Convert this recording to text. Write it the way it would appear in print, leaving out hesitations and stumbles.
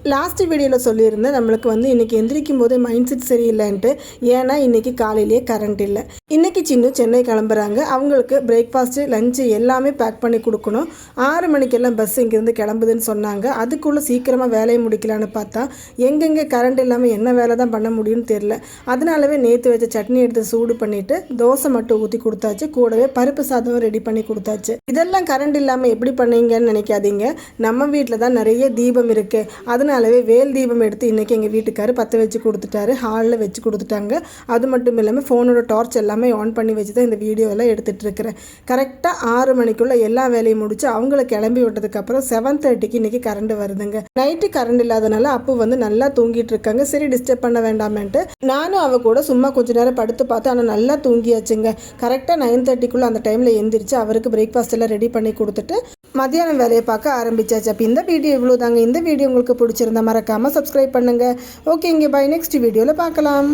Last வீடியோவில் சொல்லியிருந்தேன் நம்மளுக்கு வந்து இன்றைக்கி எந்திரிக்கும் போதே மைண்ட் செட் சரியில்லைன்ட்டு. ஏன்னா இன்றைக்கி காலையிலேயே கரண்ட் இல்லை. இன்றைக்கி சின்ன சென்னை கிளம்புறாங்க. அவங்களுக்கு பிரேக்ஃபாஸ்ட்டு லஞ்சு எல்லாமே பேக் பண்ணி கொடுக்கணும். 6 மணிக்கெல்லாம் பஸ் இங்கேருந்து கிளம்புதுன்னு சொன்னாங்க. அதுக்குள்ளே சீக்கிரமாக வேலையை முடிக்கலான்னு பார்த்தா எங்கெங்கே கரண்ட் இல்லாமல் என்ன வேலை தான் பண்ண முடியும்னு தெரில. அதனாலவே நேற்று வச்ச சட்னி எடுத்து சூடு பண்ணிவிட்டு தோசை மட்டும் ஊற்றி கொடுத்தாச்சு. கூடவே பருப்பு சாதம் ரெடி பண்ணி கொடுத்தாச்சு. இதெல்லாம் கரண்ட் இல்லாமல் எப்படி பண்ணீங்கன்னு நினைக்காதீங்க. நம்ம வீட்டில் தான் நிறைய தீபம் இருக்குது. அதனாலவே வேல் தீபம் எடுத்து இன்றைக்கி எங்கள் வீட்டுக்காரர் பற்ற வச்சு கொடுத்துட்டாரு. ஹாலில் வச்சு கொடுத்துட்டாங்க. அது மட்டும் இல்லாமல் ஃபோனோட டார்ச் எல்லாமே ஆன் பண்ணி வச்சு தான் இந்த வீடியோவெல்லாம் எடுத்துகிட்ருக்கிறேன். கரெக்டாக 6 மணிக்குள்ளே எல்லா வேலையும் முடித்து அவங்கள கிளம்பி விட்டதுக்கப்புறம் 7:30க்கு இன்றைக்கி கரண்ட் வருதுங்க. நைட்டு கரண்ட் இல்லாதனால அப்போ வந்து நல்லா தூங்கிட்டு இருக்காங்க. சரி டிஸ்டர்ப் பண்ண வேண்டாமேன்ட்டு நானும் அவ கூட சும்மா கொஞ்ச நேரம் படுத்து பார்த்து ஆனால் நல்லா தூங்கியாச்சுங்க. கரெக்டாக 9:30க்குள்ளே அந்த டைமில் எந்திரிச்சு அவருக்கு பிரேக்ஃபாஸ்ட் எல்லாம் ரெடி பண்ணி கொடுத்துட்டு மத்தியானம் வேலையை பார்க்க ஆரம்பிச்சாச்சு. அப்போ இந்த வீடியோ இவ்வளோ தாங்க. இந்த வீடியோ உங்களுக்கு பிடிச்சிருந்தா மறக்காமல் சப்ஸ்கிரைப் பண்ணுங்கள். ஓகே, இங்கே பை. நெக்ஸ்ட் வீடியோவில் பார்க்கலாம்.